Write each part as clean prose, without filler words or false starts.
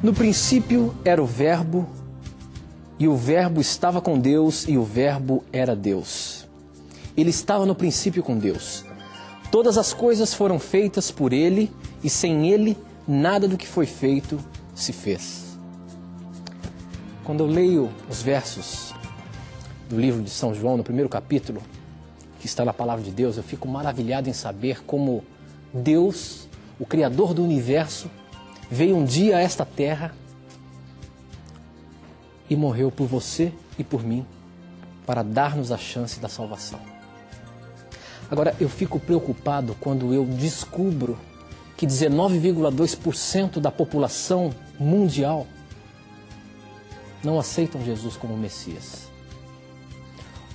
No princípio era o Verbo, e o Verbo estava com Deus, e o Verbo era Deus. Ele estava no princípio com Deus. Todas as coisas foram feitas por Ele, e sem Ele, nada do que foi feito se fez. Quando eu leio os versos do livro de São João, no primeiro capítulo, que está na Palavra de Deus, eu fico maravilhado em saber como Deus, o Criador do Universo, veio um dia a esta terra e morreu por você e por mim para dar-nos a chance da salvação. Agora, eu fico preocupado quando eu descubro que 19,2% da população mundial não aceitam Jesus como Messias.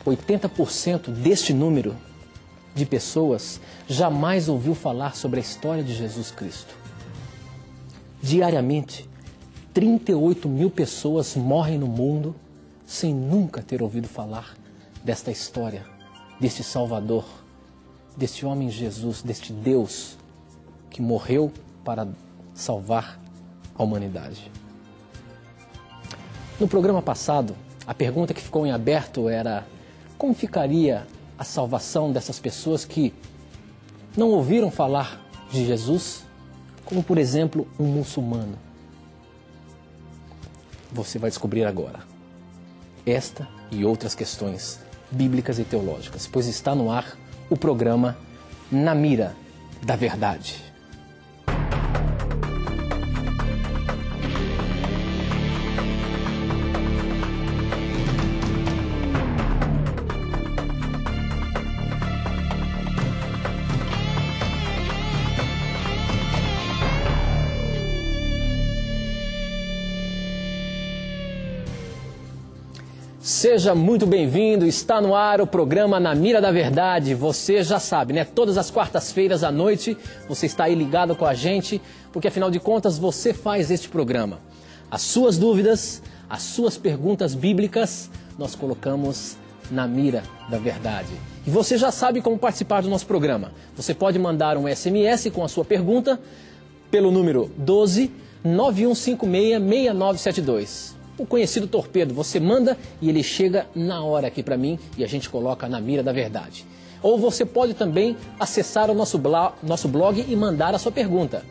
80% deste número de pessoas jamais ouviu falar sobre a história de Jesus Cristo. Diariamente, 38 mil pessoas morrem no mundo sem nunca ter ouvido falar desta história, deste Salvador, deste homem Jesus, deste Deus que morreu para salvar a humanidade. No programa passado, a pergunta que ficou em aberto era: como ficaria a salvação dessas pessoas que não ouviram falar de Jesus, como por exemplo um muçulmano? Você vai descobrir agora esta e outras questões bíblicas e teológicas, pois está no ar o programa Na Mira da Verdade. Seja muito bem-vindo, está no ar o programa Na Mira da Verdade. Você já sabe, né? Todas as quartas-feiras à noite você está aí ligado com a gente, porque afinal de contas você faz este programa. As suas dúvidas, as suas perguntas bíblicas, nós colocamos na Mira da Verdade. E você já sabe como participar do nosso programa. Você pode mandar um SMS com a sua pergunta pelo número 12 9156 6972. O conhecido torpedo, você manda e ele chega na hora aqui para mim e a gente coloca na Mira da Verdade. Ou você pode também acessar o nosso blog e mandar a sua pergunta,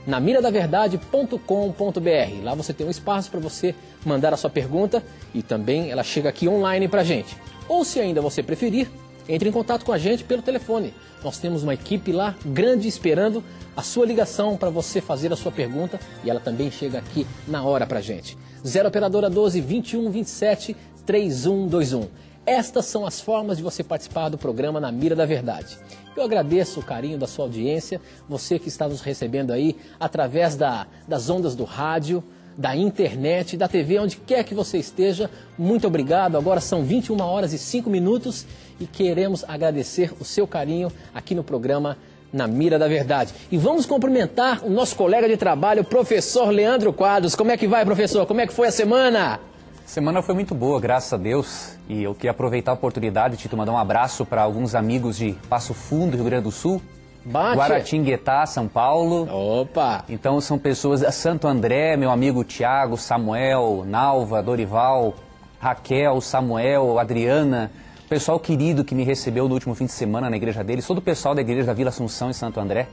namiradaverdade.com.br. Lá você tem um espaço para você mandar a sua pergunta e também ela chega aqui online para a gente. Ou se ainda você preferir, entre em contato com a gente pelo telefone. Nós temos uma equipe lá grande esperando a sua ligação para você fazer a sua pergunta e ela também chega aqui na hora para a gente. 0 operadora 12 21 27 3121. Estas são as formas de você participar do programa Na Mira da Verdade. Eu agradeço o carinho da sua audiência, você que está nos recebendo aí através das ondas do rádio, da internet, da TV, onde quer que você esteja. Muito obrigado. Agora são 21 horas e 5 minutos e queremos agradecer o seu carinho aqui no programa Na Mira da Verdade. E vamos cumprimentar o nosso colega de trabalho, o professor Leandro Quadros. Como é que vai, professor? Como é que foi a semana? A semana foi muito boa, graças a Deus. E eu queria aproveitar a oportunidade, Tito, mandar um abraço para alguns amigos de Passo Fundo, Rio Grande do Sul. Guaratinguetá, São Paulo. Opa! Então são pessoas da Santo André, meu amigo Tiago, Samuel, Nalva, Dorival, Raquel, Samuel, Adriana, pessoal querido que me recebeu no último fim de semana na igreja deles, todo o pessoal da igreja da Vila Assunção em Santo André.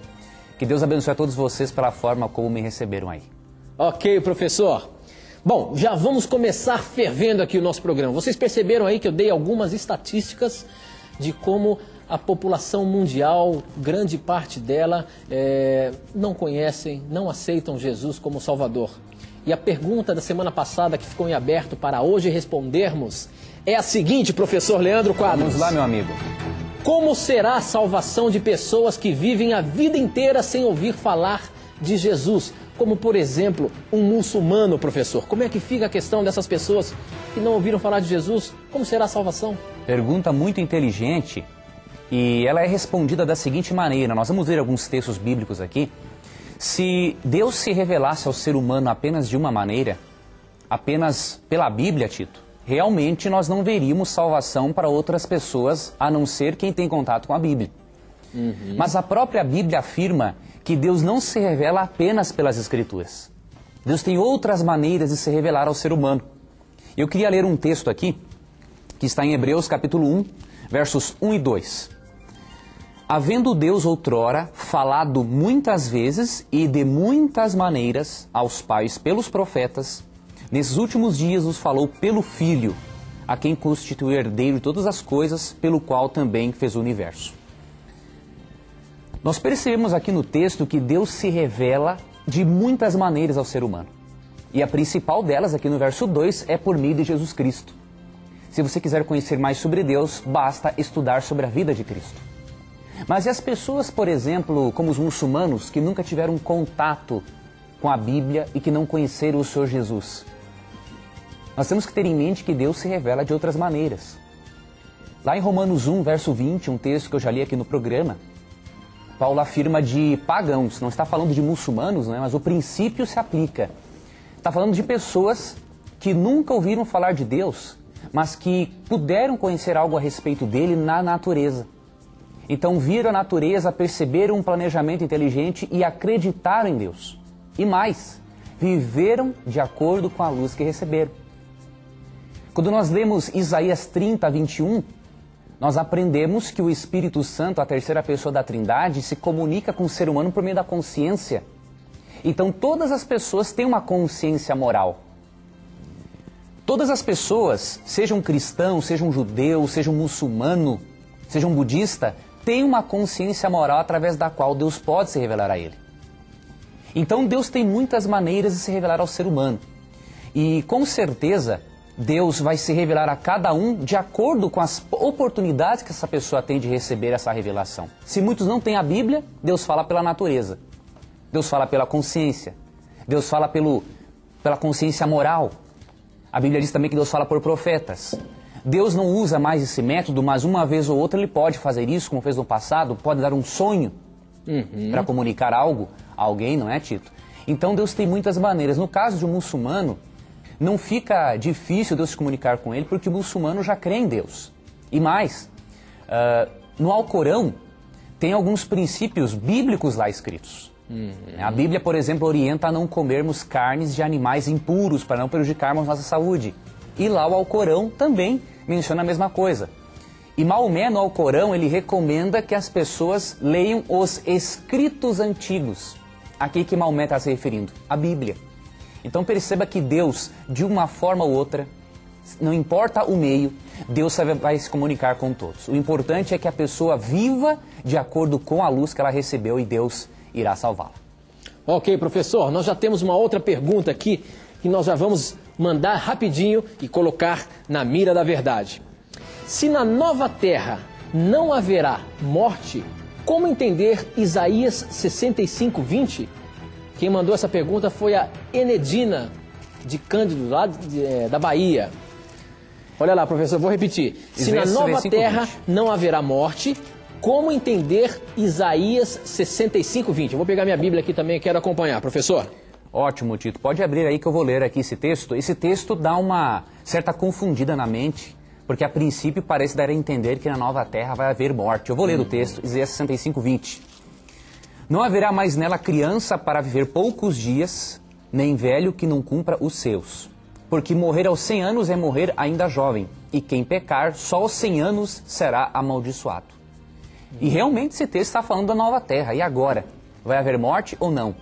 Que Deus abençoe a todos vocês pela forma como me receberam aí. Ok, professor. Bom, já vamos começar fervendo aqui o nosso programa. Vocês perceberam aí que eu dei algumas estatísticas de como a população mundial, grande parte dela, não conhecem, não aceitam Jesus como Salvador. E a pergunta da semana passada que ficou em aberto para hoje respondermos é a seguinte, professor Leandro Quadros. Vamos lá, meu amigo. Como será a salvação de pessoas que vivem a vida inteira sem ouvir falar de Jesus? Como, por exemplo, um muçulmano, professor. Como é que fica a questão dessas pessoas que não ouviram falar de Jesus? Como será a salvação? Pergunta muito inteligente. E ela é respondida da seguinte maneira, nós vamos ver alguns textos bíblicos aqui. Se Deus se revelasse ao ser humano apenas de uma maneira, apenas pela Bíblia, Tito, realmente nós não veríamos salvação para outras pessoas, a não ser quem tem contato com a Bíblia. Mas a própria Bíblia afirma que Deus não se revela apenas pelas Escrituras. Deus tem outras maneiras de se revelar ao ser humano. Eu queria ler um texto aqui, que está em Hebreus capítulo 1, versos 1 e 2. Havendo Deus outrora falado muitas vezes e de muitas maneiras aos pais pelos profetas, nesses últimos dias nos falou pelo Filho, a quem constituiu herdeiro de todas as coisas, pelo qual também fez o universo. Nós percebemos aqui no texto que Deus se revela de muitas maneiras ao ser humano. E a principal delas, aqui no verso 2, é por meio de Jesus Cristo. Se você quiser conhecer mais sobre Deus, basta estudar sobre a vida de Cristo. Mas e as pessoas, por exemplo, como os muçulmanos, que nunca tiveram contato com a Bíblia e que não conheceram o Senhor Jesus? Nós temos que ter em mente que Deus se revela de outras maneiras. Lá em Romanos 1, verso 20, um texto que eu já li aqui no programa, Paulo afirma de pagãos, não está falando de muçulmanos, né, mas o princípio se aplica. Está falando de pessoas que nunca ouviram falar de Deus, mas que puderam conhecer algo a respeito dele na natureza. Então viram a natureza, perceberam um planejamento inteligente e acreditaram em Deus. E mais, viveram de acordo com a luz que receberam. Quando nós lemos Isaías 30, 21, nós aprendemos que o Espírito Santo, a terceira pessoa da Trindade, se comunica com o ser humano por meio da consciência. Então todas as pessoas têm uma consciência moral. Todas as pessoas, seja um cristão, seja um judeu, seja um muçulmano, seja um budista, têm uma consciência moral através da qual Deus pode se revelar a ele. Então Deus tem muitas maneiras de se revelar ao ser humano. E com certeza Deus vai se revelar a cada um de acordo com as oportunidades que essa pessoa tem de receber essa revelação. Se muitos não têm a Bíblia, Deus fala pela natureza. Deus fala pela consciência. Deus fala pela consciência moral. A Bíblia diz também que Deus fala por profetas. Deus não usa mais esse método, mas uma vez ou outra Ele pode fazer isso, como fez no passado, pode dar um sonho para comunicar algo a alguém, não é, Tito? Então Deus tem muitas maneiras. No caso de um muçulmano, não fica difícil Deus se comunicar com ele, porque o muçulmano já crê em Deus. E mais, no Alcorão tem alguns princípios bíblicos lá escritos. A Bíblia, por exemplo, orienta a não comermos carnes de animais impuros para não prejudicarmos nossa saúde. E lá o Alcorão também menciona a mesma coisa. E Maomé, no Alcorão, ele recomenda que as pessoas leiam os escritos antigos. Aqui que Maomé está se referindo, a Bíblia. Então perceba que Deus, de uma forma ou outra, não importa o meio, Deus vai se comunicar com todos. O importante é que a pessoa viva de acordo com a luz que ela recebeu e Deus irá salvá-la. Ok, professor, nós já temos uma outra pergunta aqui que nós já vamos mandar rapidinho e colocar na mira da verdade. Se na nova terra não haverá morte, como entender Isaías 65, 20? Quem mandou essa pergunta foi a Enedina de Cândido, lá da Bahia. Olha lá, professor, vou repetir. Se na nova terra não haverá morte, como entender Isaías 65, 20? Eu vou pegar minha Bíblia aqui também, quero acompanhar. Professor? Ótimo, Tito. Pode abrir aí que eu vou ler aqui esse texto. Esse texto dá uma certa confundida na mente, porque a princípio parece dar a entender que na nova terra vai haver morte. Eu vou ler o texto, Isaías 65, 20. Não haverá mais nela criança para viver poucos dias, nem velho que não cumpra os seus. Porque morrer aos 100 anos é morrer ainda jovem, e quem pecar, só aos 100 anos será amaldiçoado. E realmente esse texto está falando da nova terra. E agora? Vai haver morte ou não?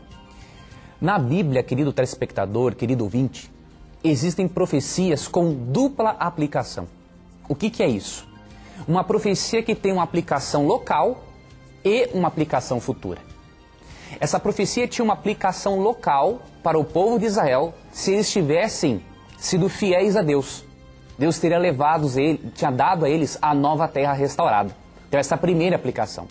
Na Bíblia, querido telespectador, querido ouvinte, existem profecias com dupla aplicação. O que é isso? Uma profecia que tem uma aplicação local e uma aplicação futura. Essa profecia tinha uma aplicação local para o povo de Israel se eles tivessem sido fiéis a Deus. Deus teria tinha dado a eles a nova terra restaurada. Então essa é a primeira aplicação.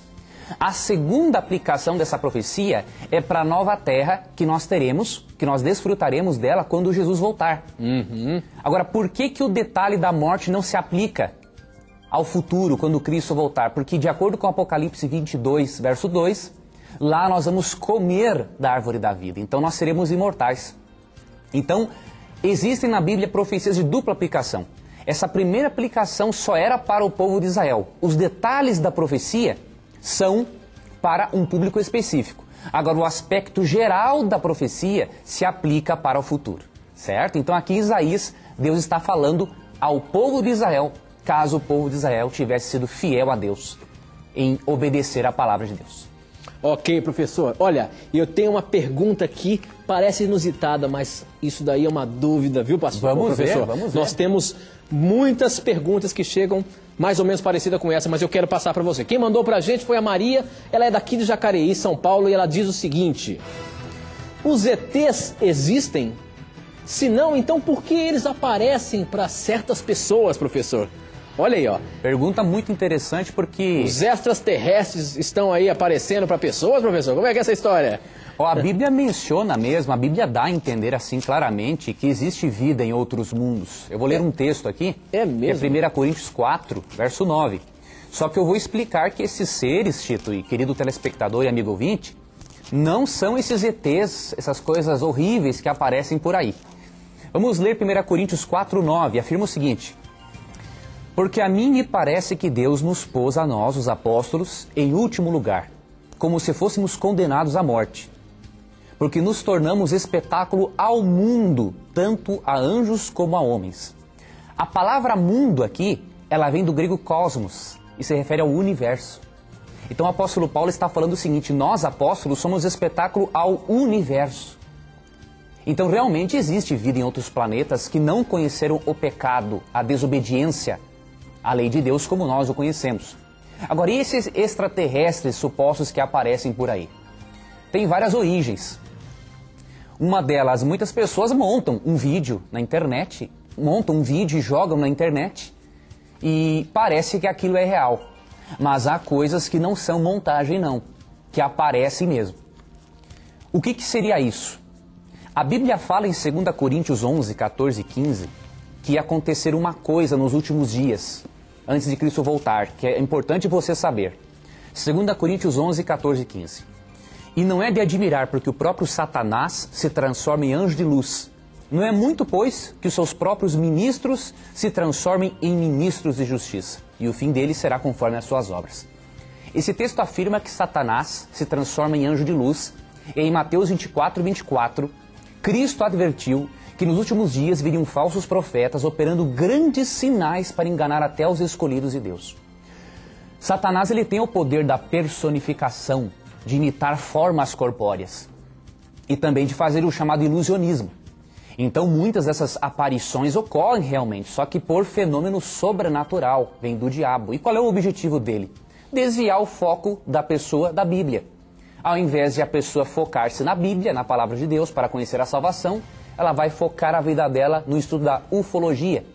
A segunda aplicação dessa profecia é para a nova terra que nós teremos, que nós desfrutaremos dela quando Jesus voltar. Agora, por que o detalhe da morte não se aplica ao futuro, quando Cristo voltar? Porque de acordo com Apocalipse 22, verso 2, lá nós vamos comer da árvore da vida, então nós seremos imortais. Então, existem na Bíblia profecias de dupla aplicação. Essa primeira aplicação só era para o povo de Israel. Os detalhes da profecia são para um público específico. Agora, o aspecto geral da profecia se aplica para o futuro, certo? Então aqui Isaías, Deus está falando ao povo de Israel, caso o povo de Israel tivesse sido fiel a Deus em obedecer a palavra de Deus. Ok, professor. Olha, eu tenho uma pergunta aqui, parece inusitada, mas isso daí é uma dúvida, viu, pastor? Vamos professor? vamos ver. Nós temos muitas perguntas que chegam mais ou menos parecidas com essa, mas eu quero passar para você. Quem mandou para a gente foi a Maria, ela é daqui de Jacareí, São Paulo, e ela diz o seguinte: os ETs existem? Se não, então por que eles aparecem para certas pessoas, professor? Olha aí, ó. Pergunta muito interessante porque... Os extraterrestres estão aí aparecendo para pessoas, professor? Como é que é essa história? A Bíblia menciona mesmo, a Bíblia dá a entender assim claramente que existe vida em outros mundos. Eu vou ler um texto aqui. É mesmo? Que é 1 Coríntios 4, verso 9. Só que eu vou explicar que esses seres, Tito e querido telespectador e amigo ouvinte, não são esses ETs, essas coisas horríveis que aparecem por aí. Vamos ler 1 Coríntios 4, 9. Afirma o seguinte: porque a mim me parece que Deus nos pôs a nós, os apóstolos, em último lugar, como se fôssemos condenados à morte. Porque nos tornamos espetáculo ao mundo, tanto a anjos como a homens. A palavra mundo aqui, ela vem do grego cosmos, e se refere ao universo. Então o apóstolo Paulo está falando o seguinte: nós, apóstolos, somos espetáculo ao universo. Então realmente existe vida em outros planetas que não conheceram o pecado, a desobediência à lei de Deus como nós o conhecemos. Agora, e esses extraterrestres supostos que aparecem por aí? Tem várias origens. Uma delas, muitas pessoas montam um vídeo na internet, e jogam na internet e parece que aquilo é real. Mas há coisas que não são montagem não, que aparecem mesmo. O que seria isso? A Bíblia fala em 2 Coríntios 11, 14 e 15 que ia acontecer uma coisa nos últimos dias, antes de Cristo voltar, que é importante você saber. 2 Coríntios 11, 14 e 15. E não é de admirar, porque o próprio Satanás se transforma em anjo de luz. Não é muito, pois, que os seus próprios ministros se transformem em ministros de justiça, e o fim deles será conforme as suas obras. Esse texto afirma que Satanás se transforma em anjo de luz, e em Mateus 24, 24, Cristo advertiu que nos últimos dias viriam falsos profetas operando grandes sinais para enganar até os escolhidos de Deus. Satanás, ele tem o poder da personificação, de imitar formas corpóreas e também de fazer o chamado ilusionismo. Então muitas dessas aparições ocorrem realmente, só que por fenômeno sobrenatural, vem do diabo. E qual é o objetivo dele? Desviar o foco da pessoa da Bíblia. Ao invés de a pessoa focar-se na Bíblia, na palavra de Deus, para conhecer a salvação, ela vai focar a vida dela no estudo da ufologia.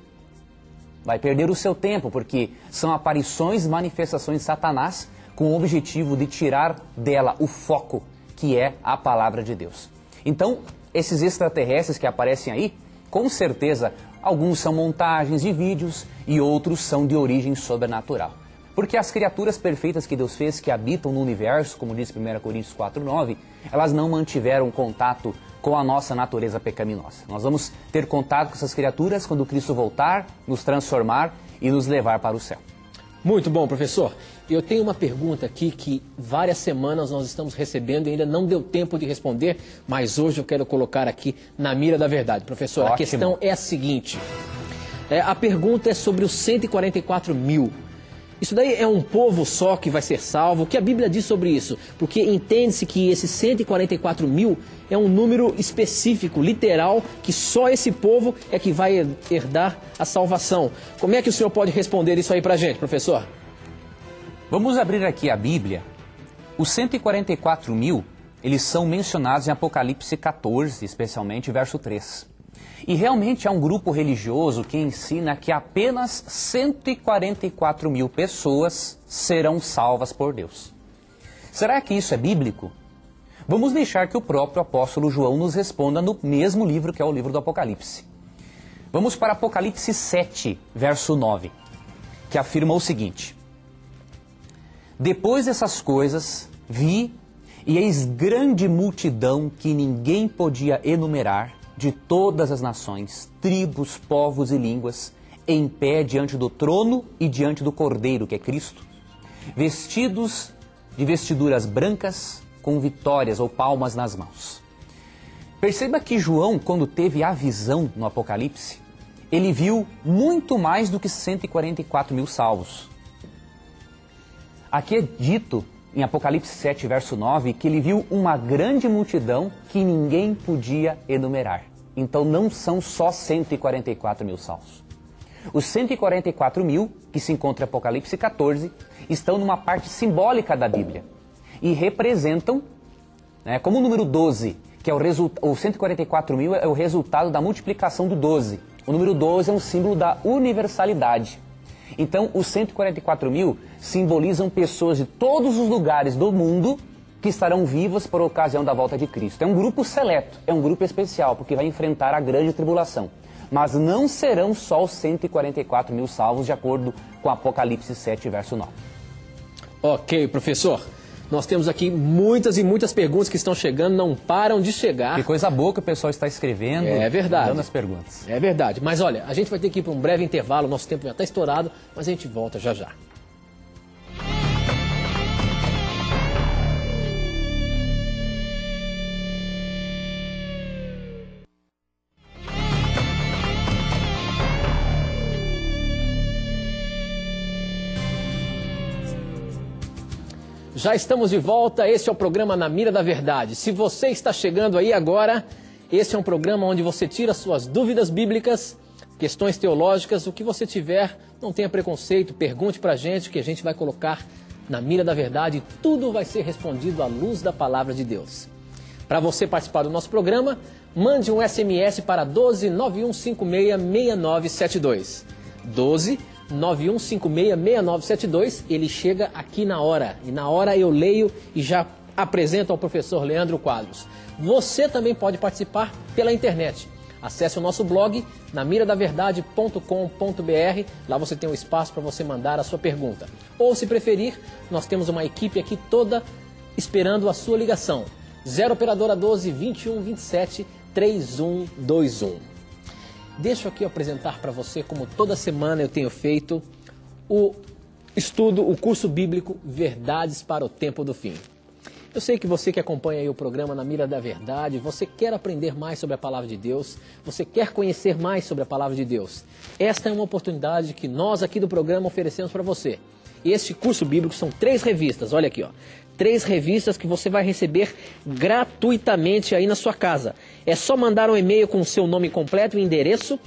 Vai perder o seu tempo, porque são aparições, manifestações de Satanás com o objetivo de tirar dela o foco, que é a palavra de Deus. Então, esses extraterrestres que aparecem aí, com certeza, alguns são montagens de vídeos e outros são de origem sobrenatural. Porque as criaturas perfeitas que Deus fez, que habitam no universo, como diz 1 Coríntios 4:9, elas não mantiveram contato com a nossa natureza pecaminosa. Nós vamos ter contato com essas criaturas quando Cristo voltar, nos transformar e nos levar para o céu. Muito bom, professor. Eu tenho uma pergunta aqui que várias semanas nós estamos recebendo e ainda não deu tempo de responder, mas hoje eu quero colocar aqui na mira da verdade. Professor, Ótimo. A questão é a seguinte. A pergunta é sobre os 144 mil. Isso daí é um povo só que vai ser salvo? O que a Bíblia diz sobre isso? Porque entende-se que esses 144 mil é um número específico, literal, que só esse povo é que vai herdar a salvação. Como é que o senhor pode responder isso aí pra gente, professor? Vamos abrir aqui a Bíblia. Os 144 mil, eles são mencionados em Apocalipse 14, especialmente verso 3. E realmente há um grupo religioso que ensina que apenas 144 mil pessoas serão salvas por Deus. Será que isso é bíblico? Vamos deixar que o próprio apóstolo João nos responda no mesmo livro que é o livro do Apocalipse. Vamos para Apocalipse 7, verso 9, que afirma o seguinte: depois dessas coisas, vi, e eis grande multidão que ninguém podia enumerar, de todas as nações, tribos, povos e línguas, em pé diante do trono e diante do Cordeiro, que é Cristo, vestidos de vestiduras brancas, com vitórias ou palmas nas mãos. Perceba que João, quando teve a visão no Apocalipse, ele viu muito mais do que 144 mil salvos. Aqui é dito, em Apocalipse 7, verso 9, que ele viu uma grande multidão que ninguém podia enumerar. Então não são só 144 mil salvos. Os 144 mil, que se encontra em Apocalipse 14, estão numa parte simbólica da Bíblia. E representam, como o número 12, que é o 144 mil é o resultado da multiplicação do 12. O número 12 é um símbolo da universalidade. Então, os 144 mil simbolizam pessoas de todos os lugares do mundo que estarão vivas por ocasião da volta de Cristo. É um grupo seleto, é um grupo especial, porque vai enfrentar a grande tribulação. Mas não serão só os 144 mil salvos, de acordo com Apocalipse 7, verso 9. Ok, professor. Nós temos aqui muitas e muitas perguntas que estão chegando, não param de chegar. Que coisa boa que o pessoal está escrevendo. É verdade. Dando as perguntas. É verdade. Mas olha, a gente vai ter que ir para um breve intervalo, nosso tempo já está estourado, mas a gente volta já já. Já estamos de volta, este é o programa Na Mira da Verdade. Se você está chegando aí agora, este é um programa onde você tira suas dúvidas bíblicas, questões teológicas, o que você tiver, não tenha preconceito, pergunte pra gente que a gente vai colocar na mira da verdade e tudo vai ser respondido à luz da palavra de Deus. Para você participar do nosso programa, mande um SMS para 12 9156 6972. 12 9156-6972, ele chega aqui na hora. E na hora eu leio e já apresento ao professor Leandro Quadros. Você também pode participar pela internet. Acesse o nosso blog, namiradaverdade.com.br. Lá você tem um espaço para você mandar a sua pergunta. Ou, se preferir, nós temos uma equipe aqui toda esperando a sua ligação. 0 Operadora 12 21 27 3121. Deixa aqui eu apresentar para você, como toda semana eu tenho feito, o curso bíblico Verdades para o Tempo do Fim. Eu sei que você que acompanha aí o programa Na Mira da Verdade, você quer aprender mais sobre a Palavra de Deus, você quer conhecer mais sobre a Palavra de Deus. Esta é uma oportunidade que nós aqui do programa oferecemos para você. Este curso bíblico são 3 revistas, olha aqui, ó. 3 revistas que você vai receber gratuitamente aí na sua casa. É só mandar um e-mail com o seu nome completo e endereço,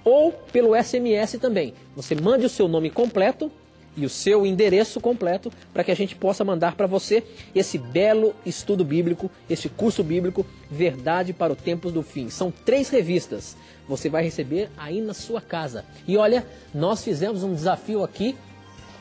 ou pelo SMS também. Você mande o seu nome completo e o seu endereço completo para que a gente possa mandar para você esse belo estudo bíblico, esse curso bíblico Verdade para o Tempo do Fim. São 3 revistas. Você vai receber aí na sua casa. E olha, nós fizemos um desafio aqui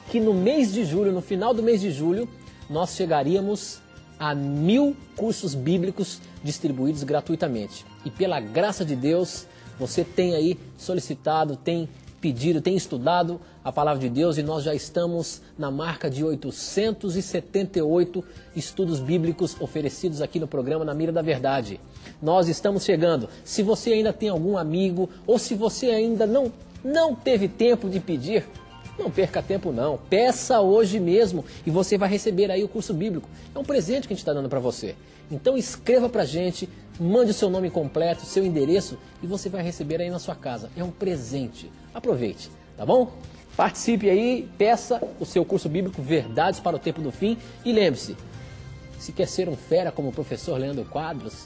que no mês de julho, no final do mês de julho, nós chegaríamos a 1000 cursos bíblicos distribuídos gratuitamente. E pela graça de Deus, você tem aí solicitado, tem pedido, tem estudado a Palavra de Deus e nós já estamos na marca de 878 estudos bíblicos oferecidos aqui no programa Na Mira da Verdade. Nós estamos chegando. Se você ainda tem algum amigo ou se você ainda não teve tempo de pedir, não perca tempo não, peça hoje mesmo e você vai receber aí o curso bíblico. É um presente que a gente está dando para você. Então escreva para a gente, mande o seu nome completo, seu endereço e você vai receber aí na sua casa. É um presente. Aproveite, tá bom? Participe aí, peça o seu curso bíblico Verdades para o Tempo do Fim e lembre-se, se quer ser um fera como o professor Leandro Quadros,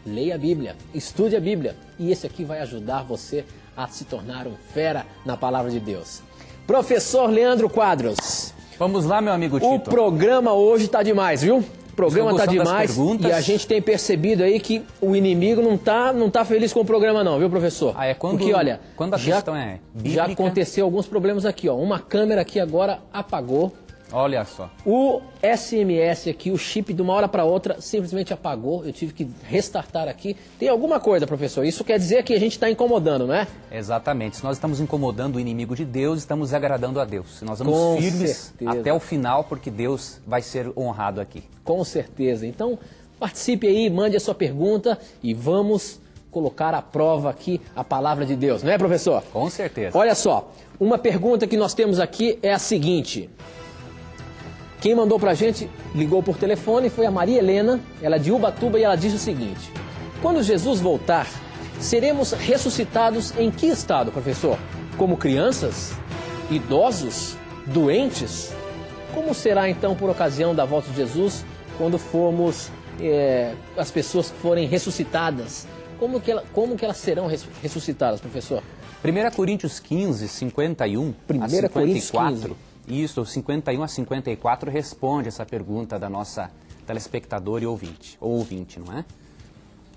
leia a Bíblia, estude a Bíblia e esse aqui vai ajudar você a se tornar um fera na Palavra de Deus. Professor Leandro Quadros. Vamos lá, meu amigo Tito. O programa hoje está demais, viu? O programa está demais e a gente tem percebido aí que o inimigo não tá feliz com o programa não, viu, professor? Porque, olha, quando a questão é bíblica... Já aconteceu alguns problemas aqui, ó. Uma câmera aqui agora apagou. Olha só. O SMS aqui, o chip de uma hora para outra simplesmente apagou. Eu tive que restartar aqui. Tem alguma coisa, professor? Isso quer dizer que a gente está incomodando, não é? Exatamente. Se nós estamos incomodando o inimigo de Deus, estamos agradando a Deus. Se nós vamos firmes até o final, porque Deus vai ser honrado aqui. Com certeza. Então, participe aí, mande a sua pergunta e vamos colocar à prova aqui a palavra de Deus, não é, professor? Com certeza. Olha só, uma pergunta que nós temos aqui é a seguinte... Quem mandou pra gente, ligou por telefone, foi a Maria Helena, ela é de Ubatuba, e ela disse o seguinte: quando Jesus voltar, seremos ressuscitados em que estado, professor? Como crianças? Idosos? Doentes? Como será então por ocasião da volta de Jesus, quando formos as pessoas que forem ressuscitadas? Como que elas serão ressuscitadas, professor? 1 Coríntios 15, 51 a 54, isso, 51 a 54, responde essa pergunta da nossa telespectadora e ouvinte, não é?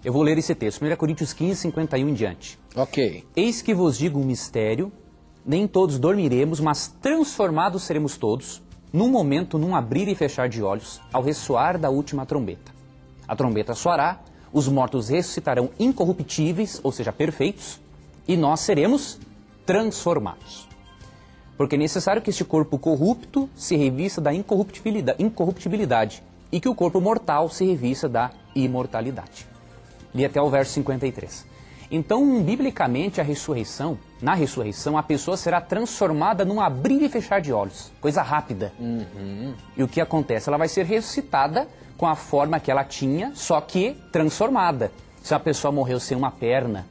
Eu vou ler esse texto, 1 Coríntios 15, 51 em diante. Ok. Eis que vos digo um mistério, nem todos dormiremos, mas transformados seremos todos, num momento, num abrir e fechar de olhos, ao ressoar da última trombeta. A trombeta soará, os mortos ressuscitarão incorruptíveis, ou seja, perfeitos, e nós seremos transformados. Porque é necessário que este corpo corrupto se revista da incorruptibilidade e que o corpo mortal se revista da imortalidade. Li até o verso 53. Então, biblicamente, na ressurreição, a pessoa será transformada num abrir e fechar de olhos. Coisa rápida. E o que acontece? Ela vai ser ressuscitada com a forma que ela tinha, só que transformada. Se a pessoa morreu sem uma perna,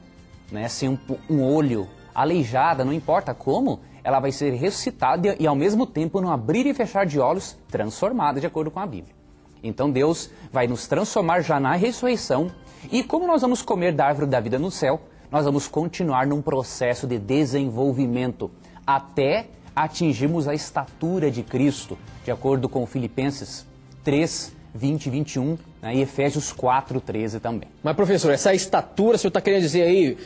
né, sem um olho, aleijada, não importa como, ela vai ser ressuscitada e ao mesmo tempo, no abrir e fechar de olhos, transformada, de acordo com a Bíblia. Então Deus vai nos transformar já na ressurreição, e como nós vamos comer da árvore da vida no céu, nós vamos continuar num processo de desenvolvimento até atingirmos a estatura de Cristo, de acordo com Filipenses 3, 20 e 21, né, e Efésios 4, 13 também. Mas, professor, essa estatura, o senhor está querendo dizer aí,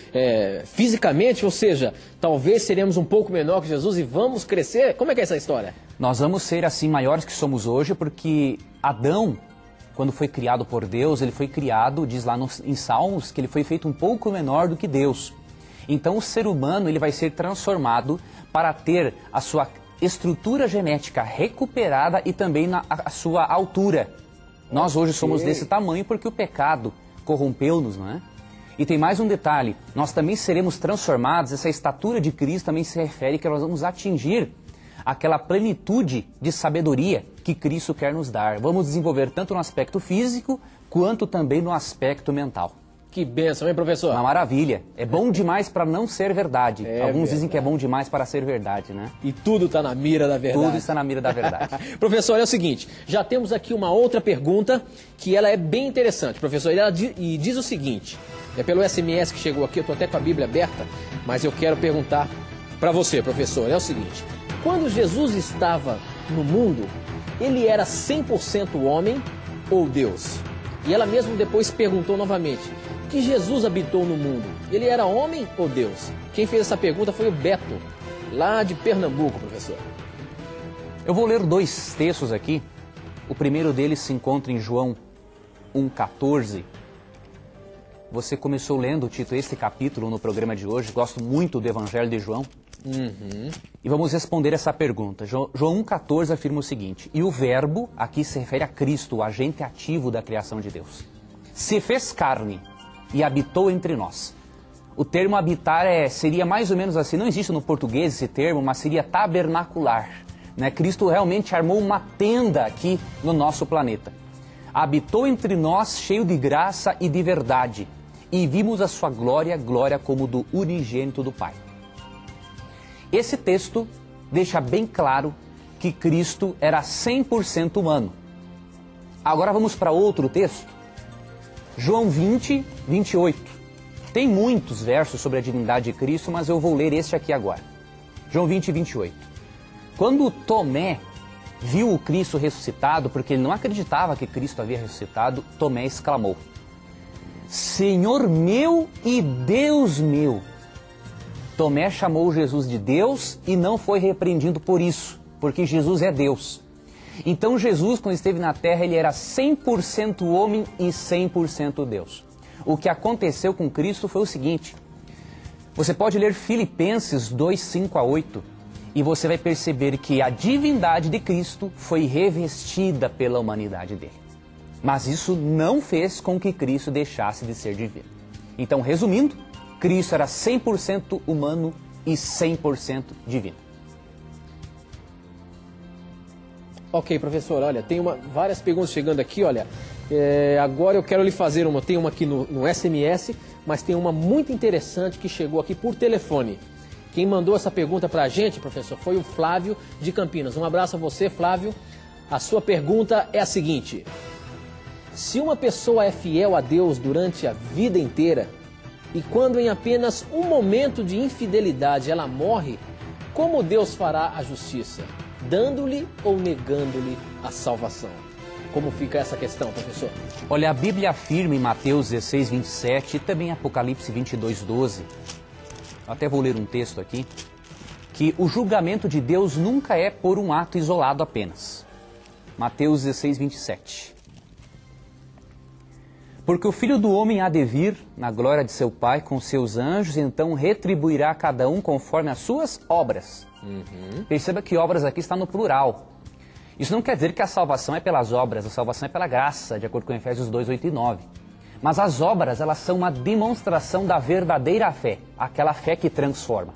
fisicamente, ou seja, talvez seremos um pouco menor que Jesus e vamos crescer? Como é que é essa história? Nós vamos ser assim maiores que somos hoje, porque Adão, quando foi criado por Deus, ele foi criado, diz lá em Salmos, que ele foi feito um pouco menor do que Deus. Então o ser humano ele vai ser transformado para ter a sua estrutura genética recuperada e também a sua altura. Nós hoje somos desse tamanho porque o pecado corrompeu-nos, não é? E tem mais um detalhe, nós também seremos transformados, essa estatura de Cristo também se refere que nós vamos atingir aquela plenitude de sabedoria que Cristo quer nos dar. Vamos desenvolver tanto no aspecto físico, quanto também no aspecto mental. Que bênção, hein, professor? Uma maravilha. É bom demais para não ser verdade. Alguns dizem que é bom demais para ser verdade, né? E tudo está na mira da verdade. Tudo está na mira da verdade. Professor, é o seguinte, já temos aqui uma outra pergunta que ela é bem interessante, professor. E diz o seguinte, é pelo SMS que chegou aqui, eu estou até com a Bíblia aberta, mas eu quero perguntar para você, professor. É o seguinte, quando Jesus estava no mundo, ele era 100% homem ou Deus? E ela mesmo depois perguntou novamente, que Jesus habitou no mundo, ele era homem ou Deus? Quem fez essa pergunta foi o Beto, lá de Pernambuco, professor. Eu vou ler dois textos aqui. O primeiro deles se encontra em João 1,14. Você começou lendo, Tito, esse capítulo no programa de hoje. Gosto muito do Evangelho de João. E vamos responder essa pergunta. João 1,14 afirma o seguinte, e o verbo, aqui se refere a Cristo, o agente ativo da criação de Deus, se fez carne e habitou entre nós. O termo habitar seria mais ou menos assim, não existe no português esse termo, mas seria tabernacular, né? Cristo realmente armou uma tenda aqui no nosso planeta. Habitou entre nós cheio de graça e de verdade, e vimos a sua glória, glória como do unigênito do Pai. Esse texto deixa bem claro que Cristo era 100% humano. Agora vamos para outro texto. João 20, 28. Tem muitos versos sobre a divindade de Cristo, mas eu vou ler este aqui agora. João 20, 28. Quando Tomé viu o Cristo ressuscitado, porque ele não acreditava que Cristo havia ressuscitado, Tomé exclamou, Senhor meu e Deus meu. Tomé chamou Jesus de Deus e não foi repreendido por isso, porque Jesus é Deus. Então Jesus, quando esteve na terra, ele era 100% homem e 100% Deus. O que aconteceu com Cristo foi o seguinte, você pode ler Filipenses 2, 5 a 8, e você vai perceber que a divindade de Cristo foi revestida pela humanidade dele. Mas isso não fez com que Cristo deixasse de ser divino. Então, resumindo, Cristo era 100% humano e 100% divino. Ok, professor, olha, tem várias perguntas chegando aqui, olha. Agora eu quero lhe fazer uma. Tem uma aqui no SMS, mas tem uma muito interessante que chegou aqui por telefone. Quem mandou essa pergunta para a gente, professor, foi o Flávio de Campinas. Um abraço a você, Flávio. A sua pergunta é a seguinte: se uma pessoa é fiel a Deus durante a vida inteira e quando em apenas um momento de infidelidade ela morre, como Deus fará a justiça? Dando-lhe ou negando-lhe a salvação? Como fica essa questão, professor? Olha, a Bíblia afirma em Mateus 16, 27 e também em Apocalipse 22, 12, até vou ler um texto aqui, que o julgamento de Deus nunca é por um ato isolado apenas. Mateus 16, 27. Porque o Filho do Homem há de vir na glória de seu Pai com seus anjos, então retribuirá a cada um conforme as suas obras. Perceba que obras aqui está no plural. Isso não quer dizer que a salvação é pelas obras, a salvação é pela graça, de acordo com Efésios 2, 8 e 9. Mas as obras, elas são uma demonstração da verdadeira fé, aquela fé que transforma.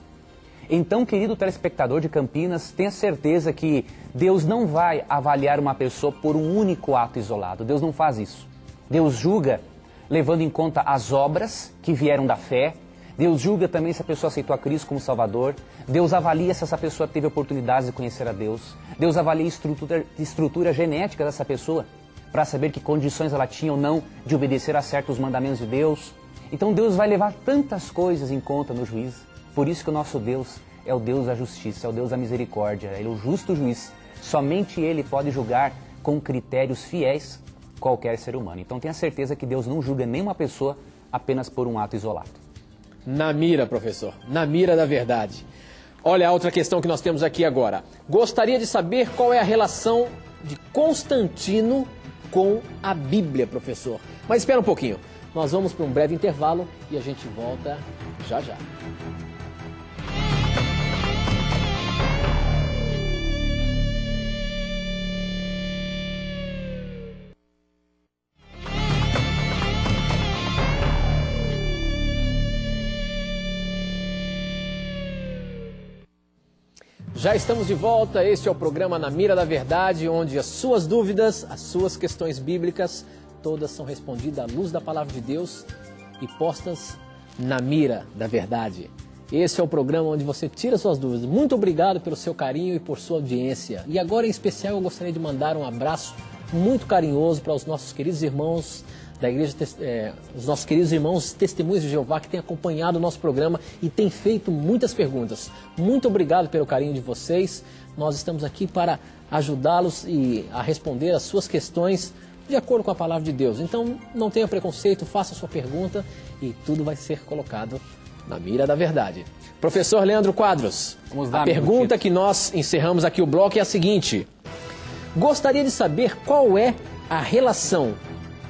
Então, querido telespectador de Campinas, tenha certeza que Deus não vai avaliar uma pessoa por um único ato isolado. Deus não faz isso. Deus julga levando em conta as obras que vieram da fé. Deus julga também se a pessoa aceitou a Cristo como Salvador. Deus avalia se essa pessoa teve oportunidades de conhecer a Deus. Deus avalia a estrutura genética dessa pessoa para saber que condições ela tinha ou não de obedecer a certos mandamentos de Deus. Então Deus vai levar tantas coisas em conta no juízo. Por isso que o nosso Deus é o Deus da justiça, é o Deus da misericórdia, Ele é o justo juiz. Somente Ele pode julgar com critérios fiéis qualquer ser humano. Então tenha certeza que Deus não julga nenhuma pessoa apenas por um ato isolado. Na mira, professor, na mira da verdade. Olha a outra questão que nós temos aqui agora. Gostaria de saber qual é a relação de Constantino com a Bíblia, professor. Mas espera um pouquinho, nós vamos para um breve intervalo e a gente volta já já. Já estamos de volta, este é o programa Na Mira da Verdade, onde as suas dúvidas, as suas questões bíblicas, todas são respondidas à luz da Palavra de Deus e postas na mira da verdade. Esse é o programa onde você tira suas dúvidas. Muito obrigado pelo seu carinho e por sua audiência. E agora, em especial, eu gostaria de mandar um abraço muito carinhoso para os nossos queridos irmãos da igreja, os nossos queridos irmãos Testemunhas de Jeová, que têm acompanhado o nosso programa e têm feito muitas perguntas. Muito obrigado pelo carinho de vocês. Nós estamos aqui para ajudá-los a responder as suas questões de acordo com a palavra de Deus. Então, não tenha preconceito, faça a sua pergunta e tudo vai ser colocado na mira da verdade. Professor Leandro Quadros, a pergunta que nós encerramos aqui o bloco é a seguinte: gostaria de saber qual é a relação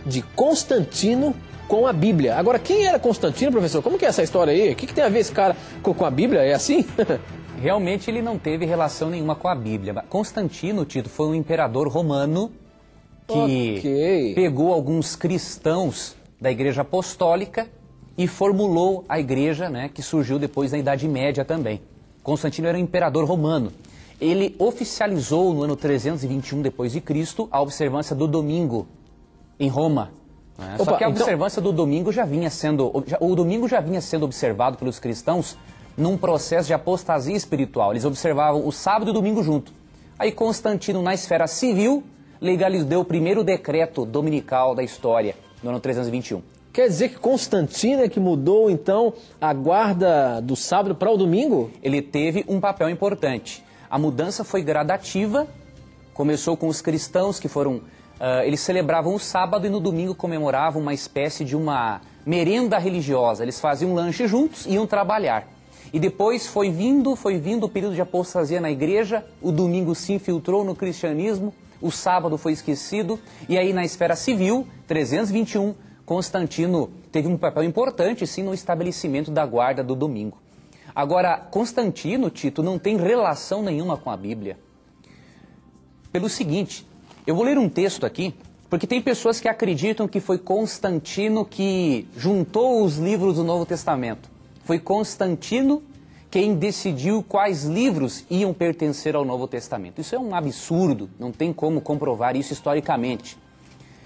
de Constantino com a Bíblia. Agora, quem era Constantino, professor? Como que é essa história aí? O que tem a ver esse cara com a Bíblia? É assim? Realmente ele não teve relação nenhuma com a Bíblia. Constantino, Tito, foi um imperador romano que pegou alguns cristãos da Igreja Apostólica e formulou a igreja, né, que surgiu depois da Idade Média também. Constantino era um imperador romano. Ele oficializou no ano 321 d.C. a observância do domingo em Roma. Né? Só que a observância do domingo já vinha sendo observado pelos cristãos num processo de apostasia espiritual. Eles observavam o sábado e o domingo junto. Aí Constantino, na esfera civil, legalizou o primeiro decreto dominical da história, no ano 321. Quer dizer que Constantino é que mudou, então, a guarda do sábado para o domingo? Ele teve um papel importante. A mudança foi gradativa, começou com os cristãos que foram... eles celebravam o sábado e no domingo comemoravam uma espécie de uma merenda religiosa. Eles faziam lanche juntos e iam trabalhar. E depois foi vindo o período de apostasia na igreja, o domingo se infiltrou no cristianismo, o sábado foi esquecido, e aí na esfera civil, 321, Constantino teve um papel importante, sim, no estabelecimento da guarda do domingo. Agora, Constantino, Tito, não tem relação nenhuma com a Bíblia. Pelo seguinte, eu vou ler um texto aqui, porque tem pessoas que acreditam que foi Constantino que juntou os livros do Novo Testamento. Foi Constantino quem decidiu quais livros iam pertencer ao Novo Testamento. Isso é um absurdo, não tem como comprovar isso historicamente.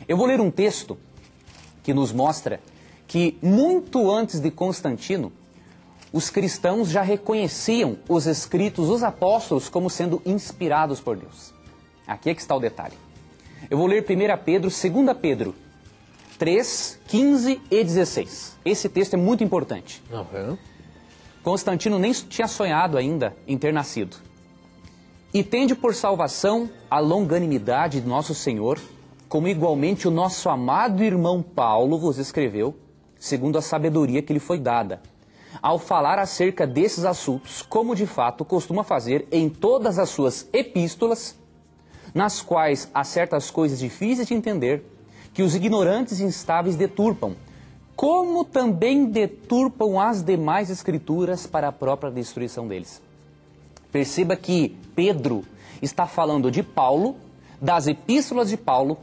Eu vou ler um texto que nos mostra que muito antes de Constantino, os cristãos já reconheciam os escritos dos apóstolos como sendo inspirados por Deus. Aqui é que está o detalhe. Eu vou ler 1 Pedro, 2 Pedro 3, 15 e 16. Esse texto é muito importante. Constantino nem tinha sonhado ainda em ter nascido. E tende por salvação a longanimidade de nosso Senhor, como igualmente o nosso amado irmão Paulo vos escreveu, segundo a sabedoria que lhe foi dada, ao falar acerca desses assuntos, como de fato costuma fazer em todas as suas epístolas, nas quais há certas coisas difíceis de entender, que os ignorantes e instáveis deturpam, como também deturpam as demais escrituras para a própria destruição deles. Perceba que Pedro está falando de Paulo, das epístolas de Paulo,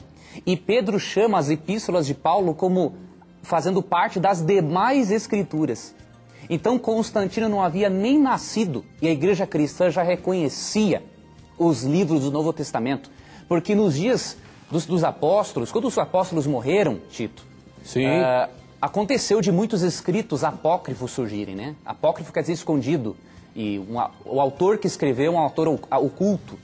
e Pedro chama as epístolas de Paulo como fazendo parte das demais escrituras. Então Constantino não havia nem nascido e a igreja cristã já reconhecia os livros do Novo Testamento, porque nos dias dos apóstolos, quando os apóstolos morreram, Tito, aconteceu de muitos escritos apócrifos surgirem, né? Apócrifo quer dizer escondido, e o autor que escreveu é um autor oculto.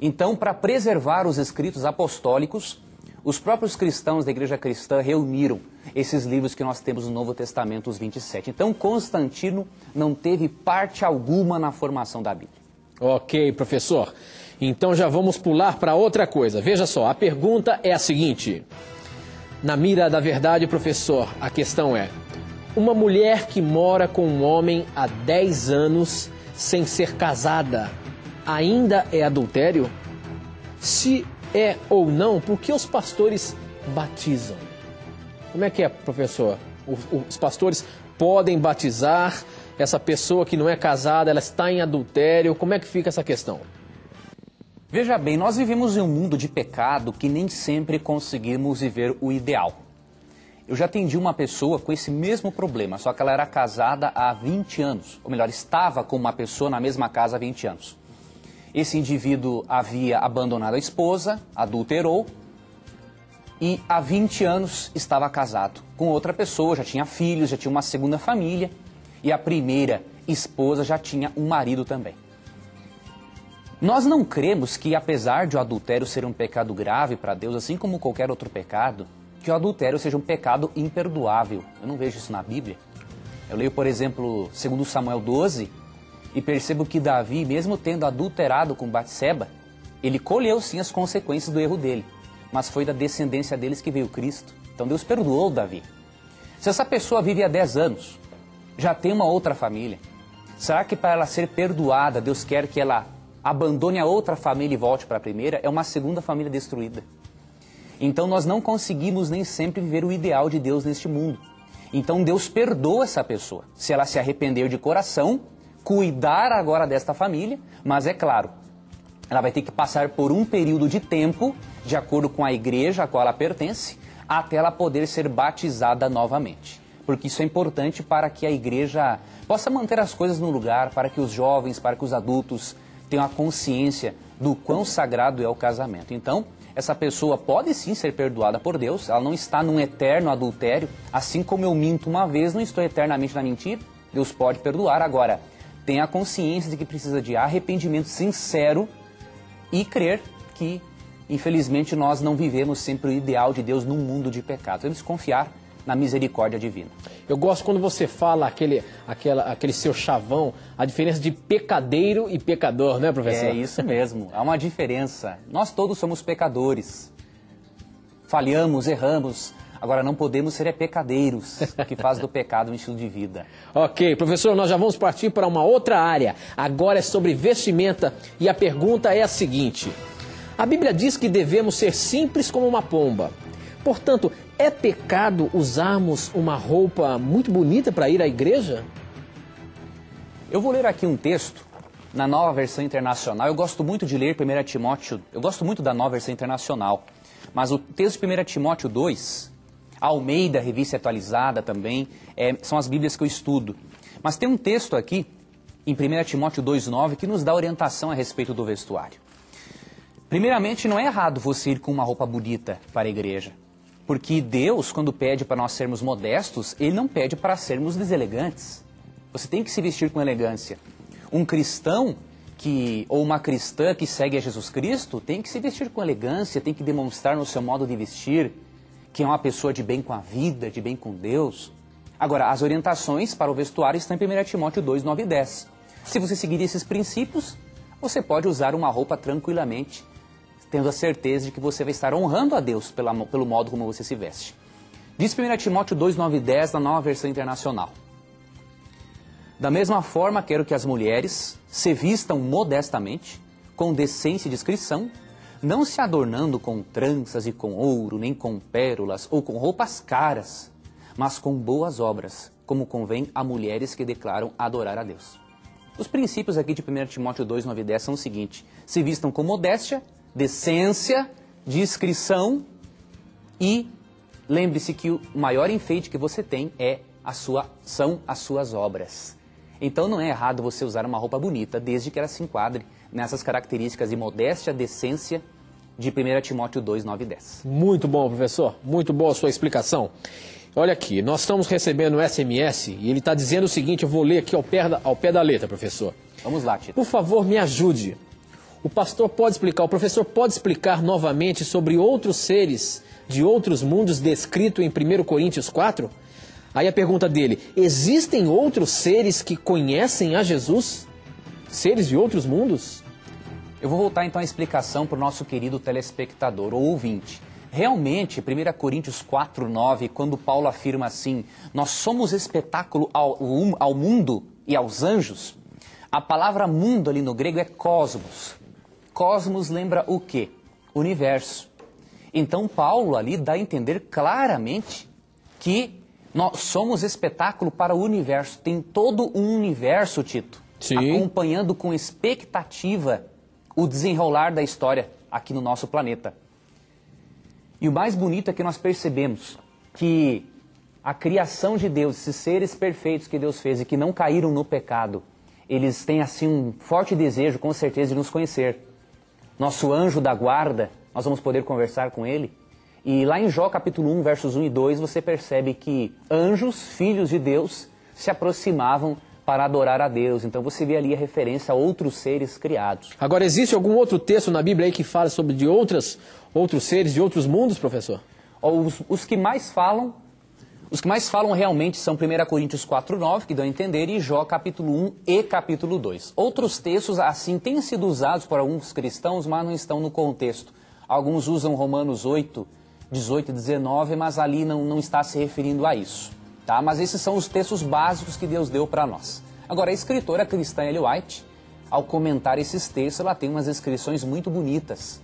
Então, para preservar os escritos apostólicos, os próprios cristãos da igreja cristã reuniram esses livros que nós temos no Novo Testamento, os 27. Então, Constantino não teve parte alguma na formação da Bíblia. Ok, professor. Então já vamos pular para outra coisa. Veja só, a pergunta é a seguinte. Na mira da verdade, professor, a questão é: uma mulher que mora com um homem há 10 anos sem ser casada, ainda é adultério? Se é ou não, por que os pastores batizam? Como é que é, professor? Os pastores podem batizar essa pessoa que não é casada, ela está em adultério? Como é que fica essa questão? Veja bem, nós vivemos em um mundo de pecado que nem sempre conseguimos viver o ideal. Eu já atendi uma pessoa com esse mesmo problema, só que ela era casada há 20 anos. Ou melhor, estava com uma pessoa na mesma casa há 20 anos. Esse indivíduo havia abandonado a esposa, adulterou, e há 20 anos estava casado com outra pessoa, já tinha filhos, já tinha uma segunda família, e a primeira esposa já tinha um marido também. Nós não cremos que, apesar de o adultério ser um pecado grave para Deus, assim como qualquer outro pecado, que o adultério seja um pecado imperdoável. Eu não vejo isso na Bíblia. Eu leio, por exemplo, 2 Samuel 12, e percebo que Davi, mesmo tendo adulterado com Batseba, ele colheu sim as consequências do erro dele, mas foi da descendência deles que veio Cristo. Então Deus perdoou Davi. Se essa pessoa vive há 10 anos, já tem uma outra família, será que para ela ser perdoada, Deus quer que ela abandone a outra família e volte para a primeira? É uma segunda família destruída. Então nós não conseguimos nem sempre viver o ideal de Deus neste mundo. Então Deus perdoa essa pessoa, se ela se arrepender de coração, cuidar agora desta família, mas é claro, ela vai ter que passar por um período de tempo, de acordo com a igreja a qual ela pertence, até ela poder ser batizada novamente. Porque isso é importante para que a igreja possa manter as coisas no lugar, para que os jovens, para que os adultos tenham a consciência do quão sagrado é o casamento. Então, essa pessoa pode sim ser perdoada por Deus, ela não está num eterno adultério, assim como eu minto uma vez, não estou eternamente na mentira, Deus pode perdoar. Agora, tenha a consciência de que precisa de arrependimento sincero e crer que, infelizmente, nós não vivemos sempre o ideal de Deus num mundo de pecado. Temos que confiar na misericórdia divina. Eu gosto quando você fala aquele seu chavão, a diferença de pecadeiro e pecador, né, professor? É isso mesmo, há uma diferença. Nós todos somos pecadores. Falhamos, erramos. Agora não podemos ser pecadeiros, que faz do pecado um estilo de vida. Ok, professor, nós já vamos partir para uma outra área. Agora é sobre vestimenta e a pergunta é a seguinte. A Bíblia diz que devemos ser simples como uma pomba. Portanto, é pecado usarmos uma roupa muito bonita para ir à igreja? Eu vou ler aqui um texto na Nova Versão Internacional. Eu gosto muito de ler 1 Timóteo, eu gosto muito da Nova Versão Internacional, mas o texto de 1 Timóteo 2, Almeida, Revista Atualizada também, são as Bíblias que eu estudo. Mas tem um texto aqui em 1 Timóteo 2,9, que nos dá orientação a respeito do vestuário. Primeiramente, não é errado você ir com uma roupa bonita para a igreja, porque Deus, quando pede para nós sermos modestos, Ele não pede para sermos deselegantes. Você tem que se vestir com elegância. Um cristão ou uma cristã que segue a Jesus Cristo tem que se vestir com elegância, tem que demonstrar no seu modo de vestir que é uma pessoa de bem com a vida, de bem com Deus. Agora, as orientações para o vestuário estão em 1 Timóteo 2, 9 e 10. Se você seguir esses princípios, você pode usar uma roupa tranquilamente, tendo a certeza de que você vai estar honrando a Deus pelo modo como você se veste. Diz 1 Timóteo 2, 9 e 10 na Nova Versão Internacional. Da mesma forma, quero que as mulheres se vistam modestamente, com decência e discrição, não se adornando com tranças e com ouro, nem com pérolas ou com roupas caras, mas com boas obras, como convém a mulheres que declaram adorar a Deus. Os princípios aqui de 1 Timóteo 2, 9 e 10 são os seguintes: se vistam com modéstia, decência, discrição e lembre-se que o maior enfeite que você tem são as suas obras. Então não é errado você usar uma roupa bonita, desde que ela se enquadre nessas características de modéstia, decência de 1 Timóteo 2, 9 e 10. Muito bom, professor. Muito boa a sua explicação. Olha aqui, nós estamos recebendo um SMS e ele está dizendo o seguinte, eu vou ler aqui ao pé da letra, professor. Vamos lá, Tito. Por favor, me ajude. O professor pode explicar novamente sobre outros seres de outros mundos descrito em 1 Coríntios 4? Aí a pergunta dele, existem outros seres que conhecem a Jesus? Seres de outros mundos? Eu vou voltar então à explicação para o nosso querido telespectador ou ouvinte. Realmente, 1 Coríntios 4, 9, quando Paulo afirma assim, nós somos espetáculo ao mundo e aos anjos, a palavra mundo ali no grego é cosmos. Cosmos lembra o quê? Universo. Então Paulo ali dá a entender claramente que nós somos espetáculo para o universo. Tem todo um universo, Tito, sim, acompanhando com expectativa o desenrolar da história aqui no nosso planeta. E o mais bonito é que nós percebemos que a criação de Deus, esses seres perfeitos que Deus fez e que não caíram no pecado, eles têm assim um forte desejo, com certeza, de nos conhecer. Nosso anjo da guarda, nós vamos poder conversar com ele. E lá em Jó capítulo 1, versos 1 e 2, você percebe que anjos, filhos de Deus, se aproximavam para adorar a Deus. Então você vê ali a referência a outros seres criados. Agora, existe algum outro texto na Bíblia aí que fala sobre outros seres de outros mundos, professor? Os que mais falam realmente são 1 Coríntios 4, 9, que dão a entender, e Jó capítulo 1 e capítulo 2. Outros textos, assim, têm sido usados por alguns cristãos, mas não estão no contexto. Alguns usam Romanos 8, 18 e 19, mas ali não está se referindo a isso. Tá? Mas esses são os textos básicos que Deus deu para nós. Agora, a escritora cristã Ellen White, ao comentar esses textos, ela tem umas descrições muito bonitas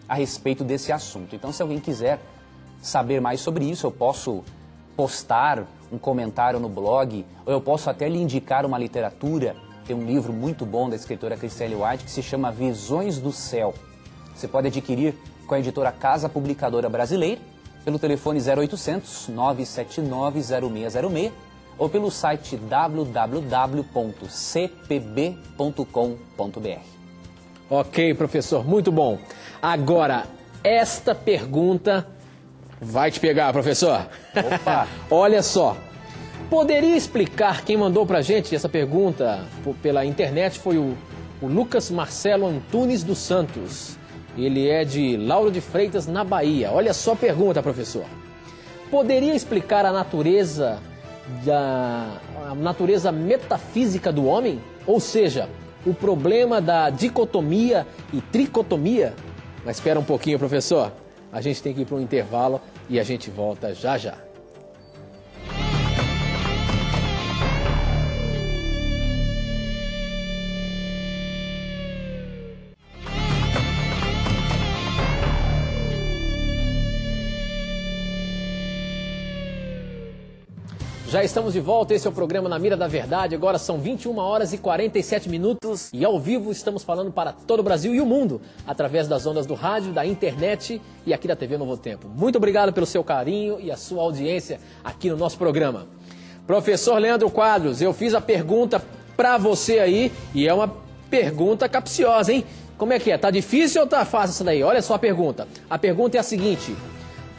a respeito desse assunto. Então, se alguém quiser saber mais sobre isso, eu posso postar um comentário no blog, ou eu posso até lhe indicar uma literatura. Tem um livro muito bom da escritora cristã Ellen White que se chama Visões do Céu. Você pode adquirir com a editora Casa Publicadora Brasileira, pelo telefone 0800 979 0606 ou pelo site www.cpb.com.br. Ok, professor, muito bom. Agora, esta pergunta vai te pegar, professor. Opa! Olha só, poderia explicar quem mandou pra gente essa pergunta pela internet? Foi o Lucas Marcelo Antunes dos Santos. Ele é de Lauro de Freitas, na Bahia. Olha só a pergunta, professor. Poderia explicar a natureza metafísica do homem? Ou seja, o problema da dicotomia e tricotomia? Mas espera um pouquinho, professor. A gente tem que ir para um intervalo e a gente volta já já. Já estamos de volta, esse é o programa Na Mira da Verdade. Agora são 21 horas e 47 minutos e ao vivo estamos falando para todo o Brasil e o mundo, através das ondas do rádio, da internet e aqui da TV Novo Tempo. Muito obrigado pelo seu carinho e a sua audiência aqui no nosso programa. Professor Leandro Quadros, eu fiz a pergunta para você aí. E é uma pergunta capciosa, hein? Como é que é? Tá difícil ou tá fácil essa daí? Olha só a pergunta. A pergunta é a seguinte: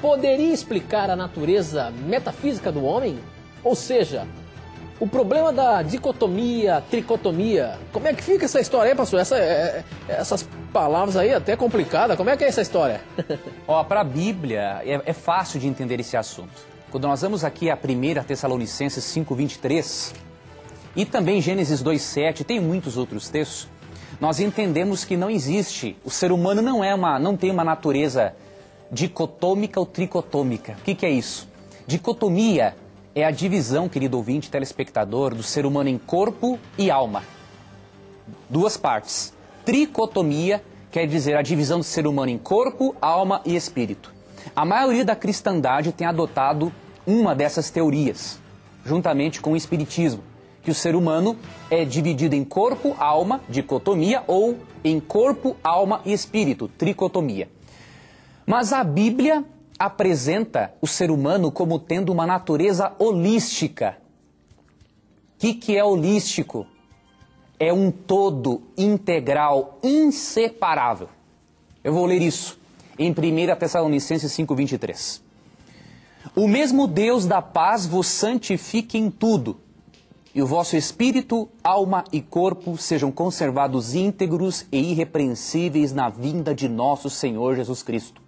poderia explicar a natureza metafísica do homem? Ou seja, o problema da dicotomia, tricotomia, como é que fica essa história aí, pastor? Essas palavras aí até complicadas, como é que é essa história? Ó, para a Bíblia é fácil de entender esse assunto. Quando nós vamos aqui a 1 Tessalonicenses 5:23 e também Gênesis 2:7, tem muitos outros textos, nós entendemos que não existe, o ser humano não tem uma natureza dicotômica ou tricotômica. O que é isso? Dicotomia é a divisão, querido ouvinte, telespectador, do ser humano em corpo e alma. Duas partes. Tricotomia quer dizer a divisão do ser humano em corpo, alma e espírito. A maioria da cristandade tem adotado uma dessas teorias, juntamente com o espiritismo, que o ser humano é dividido em corpo, alma, dicotomia, ou em corpo, alma e espírito, tricotomia. Mas a Bíblia apresenta o ser humano como tendo uma natureza holística. O que é holístico? É um todo integral, inseparável. Eu vou ler isso em 1 Tessalonicenses 5:23. O mesmo Deus da paz vos santifique em tudo, e o vosso espírito, alma e corpo sejam conservados íntegros e irrepreensíveis na vinda de nosso Senhor Jesus Cristo.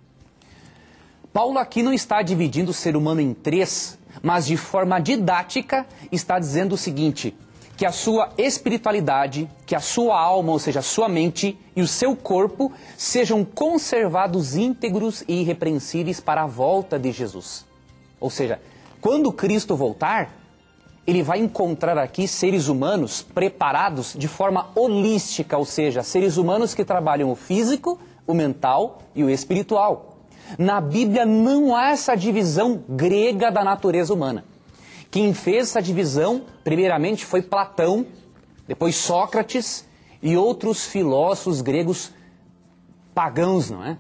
Paulo aqui não está dividindo o ser humano em três, mas de forma didática está dizendo o seguinte: que a sua espiritualidade, que a sua alma, ou seja, a sua mente e o seu corpo sejam conservados íntegros e irrepreensíveis para a volta de Jesus. Ou seja, quando Cristo voltar, ele vai encontrar aqui seres humanos preparados de forma holística, ou seja, seres humanos que trabalham o físico, o mental e o espiritual. Na Bíblia não há essa divisão grega da natureza humana. Quem fez essa divisão, primeiramente, foi Platão, depois Sócrates e outros filósofos gregos pagãos, não é?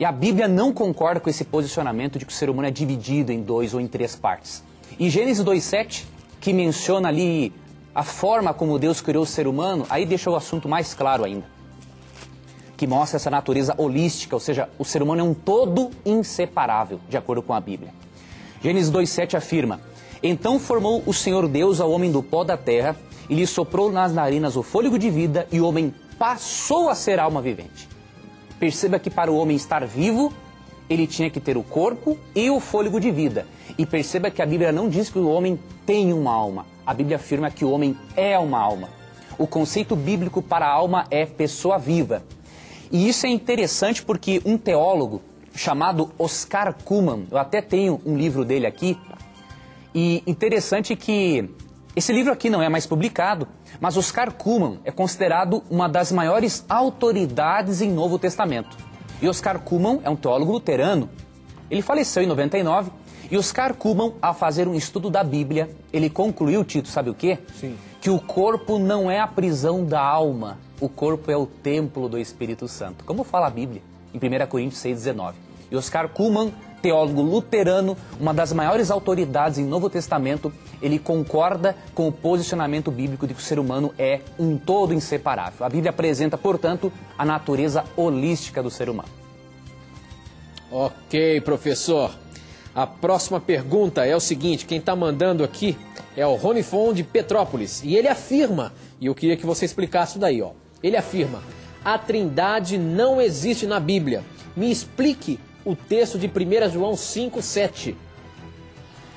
E a Bíblia não concorda com esse posicionamento de que o ser humano é dividido em dois ou em três partes. E Gênesis 2:7, que menciona ali a forma como Deus criou o ser humano, aí deixa o assunto mais claro ainda, que mostra essa natureza holística, ou seja, o ser humano é um todo inseparável, de acordo com a Bíblia. Gênesis 2:7 afirma: então formou o Senhor Deus ao homem do pó da terra, e lhe soprou nas narinas o fôlego de vida, e o homem passou a ser alma vivente. Perceba que para o homem estar vivo, ele tinha que ter o corpo e o fôlego de vida. E perceba que a Bíblia não diz que o homem tem uma alma. A Bíblia afirma que o homem é uma alma. O conceito bíblico para a alma é pessoa viva. E isso é interessante porque um teólogo chamado Oscar Cullmann, eu até tenho um livro dele aqui, e interessante que esse livro aqui não é mais publicado, mas Oscar Cullmann é considerado uma das maiores autoridades em Novo Testamento. E Oscar Cullmann é um teólogo luterano. Ele faleceu em 99, e Oscar Cullmann, ao fazer um estudo da Bíblia, ele concluiu, Tito, sabe o quê? Sim. Que o corpo não é a prisão da alma, o corpo é o templo do Espírito Santo. Como fala a Bíblia, em 1 Coríntios 6:19. E Oscar Cullmann, teólogo luterano, uma das maiores autoridades em Novo Testamento, ele concorda com o posicionamento bíblico de que o ser humano é um todo inseparável. A Bíblia apresenta, portanto, a natureza holística do ser humano. Ok, professor. A próxima pergunta é o seguinte, quem está mandando aqui é o Ronifon de Petrópolis. E ele afirma, e eu queria que você explicasse isso daí, ó. Ele afirma: a Trindade não existe na Bíblia. Me explique o texto de 1 João 5:7.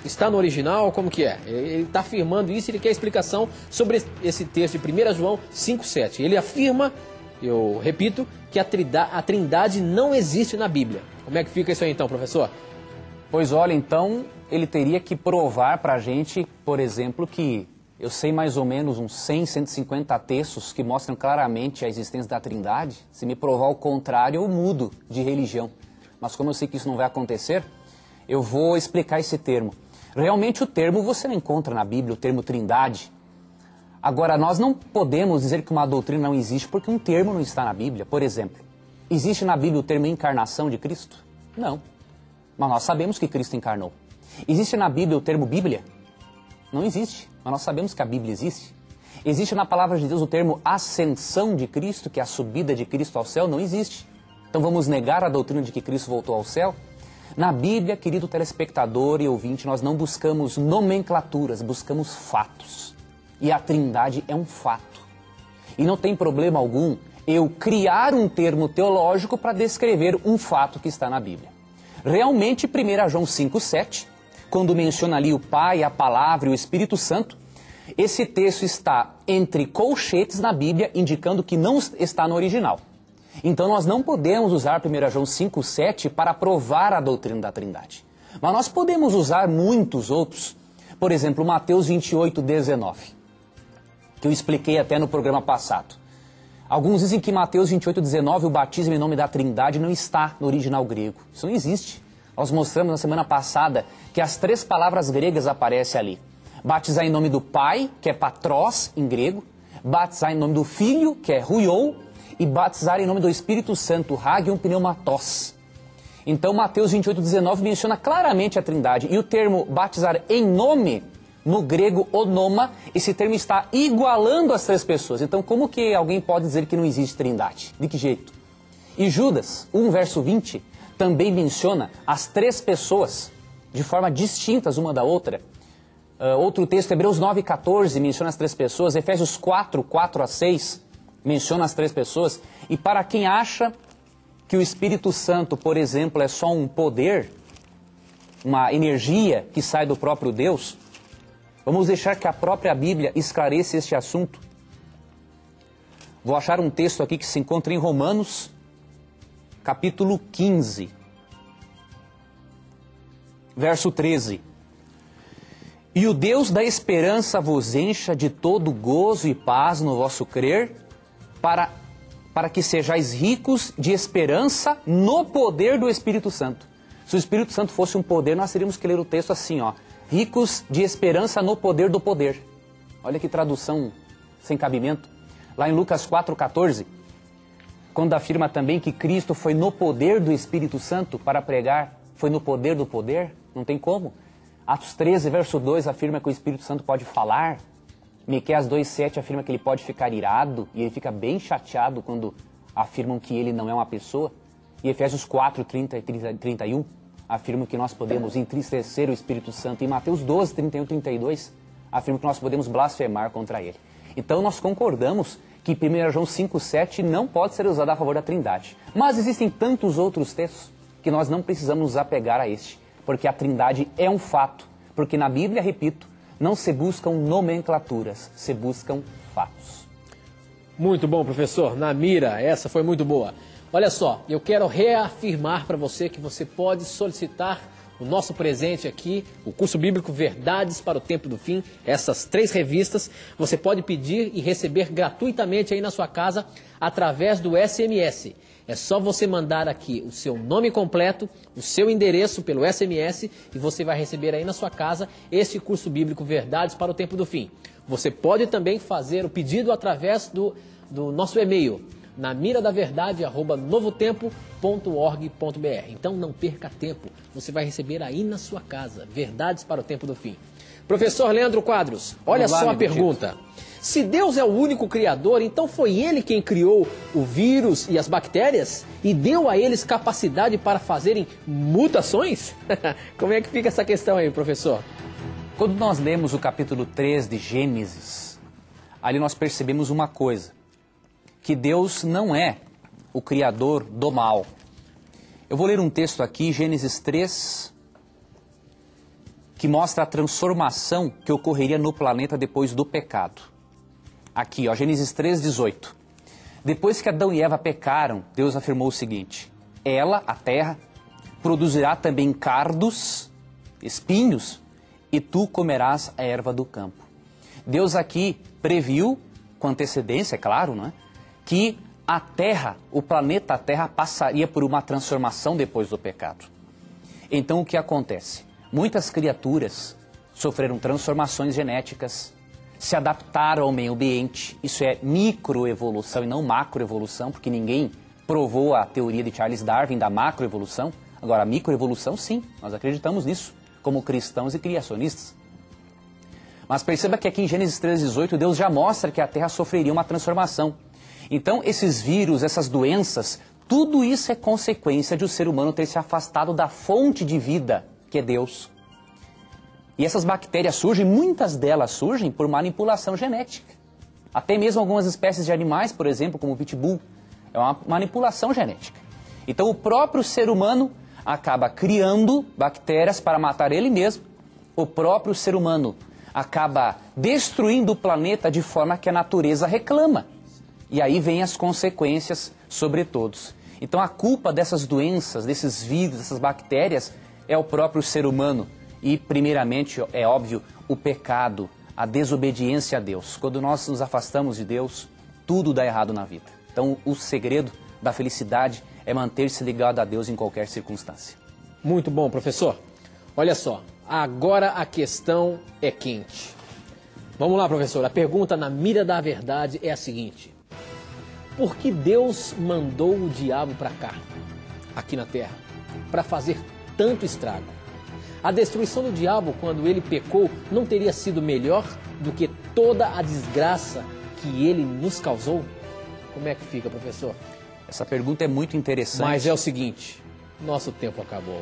Está no original? Como que é? Ele está afirmando isso e ele quer explicação sobre esse texto de 1 João 5:7. Ele afirma, eu repito, que a Trindade não existe na Bíblia. Como é que fica isso aí então, professor? Pois olha, então ele teria que provar para a gente, por exemplo, que eu sei mais ou menos uns 100, 150 textos que mostram claramente a existência da Trindade. Se me provar o contrário, eu mudo de religião. Mas como eu sei que isso não vai acontecer, eu vou explicar esse termo. Realmente o termo você não encontra na Bíblia, o termo Trindade. Agora, nós não podemos dizer que uma doutrina não existe porque um termo não está na Bíblia. Por exemplo, existe na Bíblia o termo encarnação de Cristo? Não. Mas nós sabemos que Cristo encarnou. Existe na Bíblia o termo Bíblia? Não existe. Mas nós sabemos que a Bíblia existe. Existe na palavra de Deus o termo ascensão de Cristo, que é a subida de Cristo ao céu? Não existe. Então vamos negar a doutrina de que Cristo voltou ao céu? Na Bíblia, querido telespectador e ouvinte, nós não buscamos nomenclaturas, buscamos fatos. E a Trindade é um fato. E não tem problema algum eu criar um termo teológico para descrever um fato que está na Bíblia. Realmente, 1 João 5,7, quando menciona ali o Pai, a Palavra e o Espírito Santo, esse texto está entre colchetes na Bíblia, indicando que não está no original. Então nós não podemos usar 1 João 5,7 para provar a doutrina da Trindade. Mas nós podemos usar muitos outros. Por exemplo, Mateus 28,19, que eu expliquei até no programa passado. Alguns dizem que Mateus 28,19, o batismo em nome da Trindade, não está no original grego. Isso não existe. Nós mostramos na semana passada que as 3 palavras gregas aparecem ali. Batizar em nome do Pai, que é patros em grego. Batizar em nome do Filho, que é huiou. E batizar em nome do Espírito Santo, hagion pneumatos. Então Mateus 28,19 menciona claramente a Trindade. E o termo batizar em nome, no grego onoma, esse termo está igualando as 3 pessoas. Então como que alguém pode dizer que não existe Trindade? De que jeito? E Judas, 1 verso 20, também menciona as 3 pessoas de forma distintas uma da outra. Outro texto, Hebreus 9,14, menciona as 3 pessoas. Efésios 4, 4 a 6, menciona as 3 pessoas. E para quem acha que o Espírito Santo, por exemplo, é só um poder, uma energia que sai do próprio Deus, vamos deixar que a própria Bíblia esclareça este assunto. Vou achar um texto aqui que se encontra em Romanos, capítulo 15, verso 13. E o Deus da esperança vos encha de todo gozo e paz no vosso crer, para que sejais ricos de esperança no poder do Espírito Santo. Se o Espírito Santo fosse um poder, nós teríamos que ler o texto assim, ó. Ricos de esperança no poder do poder. Olha que tradução sem cabimento. Lá em Lucas 4,14, quando afirma também que Cristo foi no poder do Espírito Santo para pregar, foi no poder do poder, não tem como. Atos 13, verso 2, afirma que o Espírito Santo pode falar. Miqueias 2,7 afirma que ele pode ficar irado, e ele fica bem chateado quando afirmam que ele não é uma pessoa. E Efésios 4, 30 e 31 afirmam que nós podemos entristecer o Espírito Santo. E Mateus 12, 31 e 32 afirma que nós podemos blasfemar contra ele. Então nós concordamos que 1 João 5,7 não pode ser usado a favor da Trindade. Mas existem tantos outros textos que nós não precisamos nos apegar a este, porque a Trindade é um fato. Porque na Bíblia, repito, não se buscam nomenclaturas, se buscam fatos. Muito bom, professor. Na mira, essa foi muito boa. Olha só, eu quero reafirmar para você que você pode solicitar o nosso presente aqui, o curso bíblico Verdades para o Tempo do Fim, essas 3 revistas, você pode pedir e receber gratuitamente aí na sua casa através do SMS. É só você mandar aqui o seu nome completo, o seu endereço pelo SMS e você vai receber aí na sua casa esse curso bíblico Verdades para o Tempo do Fim. Você pode também fazer o pedido através do nosso e-mail, namiradaverdade@novotempo.org.br. Então não perca tempo, você vai receber aí na sua casa Verdades para o Tempo do Fim. Professor Leandro Quadros, olha só a pergunta. Se Deus é o único criador, então foi Ele quem criou o vírus e as bactérias e deu a eles capacidade para fazerem mutações? Como é que fica essa questão aí, professor? Quando nós lemos o capítulo 3 de Gênesis, ali nós percebemos uma coisa, que Deus não é o criador do mal. Eu vou ler um texto aqui, Gênesis 3, que mostra a transformação que ocorreria no planeta depois do pecado. Aqui, ó, Gênesis 3:18. Depois que Adão e Eva pecaram, Deus afirmou o seguinte: ela, a terra, produzirá também cardos, espinhos, e tu comerás a erva do campo. Deus aqui previu, com antecedência, é claro, não é? Que a terra, o planeta Terra, passaria por uma transformação depois do pecado. Então o que acontece? Muitas criaturas sofreram transformações genéticas, se adaptaram ao meio ambiente. Isso é microevolução e não macroevolução, porque ninguém provou a teoria de Charles Darwin da macroevolução. Agora, a microevolução, sim, nós acreditamos nisso, como cristãos e criacionistas. Mas perceba que aqui em Gênesis 3,18, Deus já mostra que a terra sofreria uma transformação. Então, esses vírus, essas doenças, tudo isso é consequência de o ser humano ter se afastado da fonte de vida, que é Deus. E essas bactérias surgem, muitas delas surgem por manipulação genética. Até mesmo algumas espécies de animais, por exemplo, como o pitbull, é uma manipulação genética. Então, o próprio ser humano acaba criando bactérias para matar ele mesmo. O próprio ser humano acaba destruindo o planeta de forma que a natureza reclama. E aí vem as consequências sobre todos. Então a culpa dessas doenças, desses vírus, dessas bactérias, é o próprio ser humano. E primeiramente, é óbvio, o pecado, a desobediência a Deus. Quando nós nos afastamos de Deus, tudo dá errado na vida. Então o segredo da felicidade é manter-se ligado a Deus em qualquer circunstância. Muito bom, professor. Olha só, agora a questão é quente. Vamos lá, professor. A pergunta na mira da verdade é a seguinte: por que Deus mandou o diabo para cá, aqui na terra, para fazer tanto estrago? A destruição do diabo, quando ele pecou, não teria sido melhor do que toda a desgraça que ele nos causou? Como é que fica, professor? Essa pergunta é muito interessante. Mas é o seguinte, nosso tempo acabou.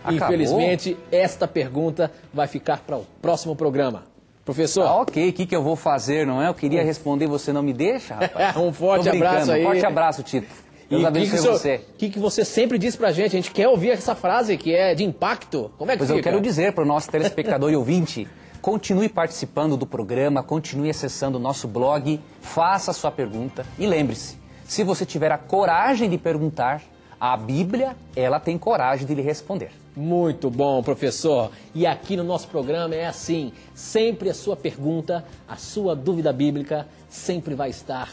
Acabou? Infelizmente, esta pergunta vai ficar para o próximo programa. Professor... ok, o que eu vou fazer, não é? Eu queria responder, você não me deixa, rapaz? Um forte abraço aí. Um forte abraço, Tito. Deus abençoe você. O que você sempre diz pra gente? A gente quer ouvir essa frase que é de impacto. Como é que fica? Pois eu quero dizer para o nosso telespectador e ouvinte, continue participando do programa, continue acessando o nosso blog, faça a sua pergunta e lembre-se, se você tiver a coragem de perguntar, a Bíblia, ela tem coragem de lhe responder. Muito bom, professor. E aqui no nosso programa é assim, sempre a sua pergunta, a sua dúvida bíblica, sempre vai estar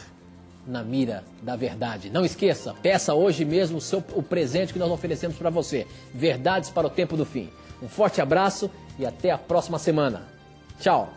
na mira da verdade. Não esqueça, peça hoje mesmo o presente que nós oferecemos para você. Verdades para o tempo do fim. Um forte abraço e até a próxima semana. Tchau.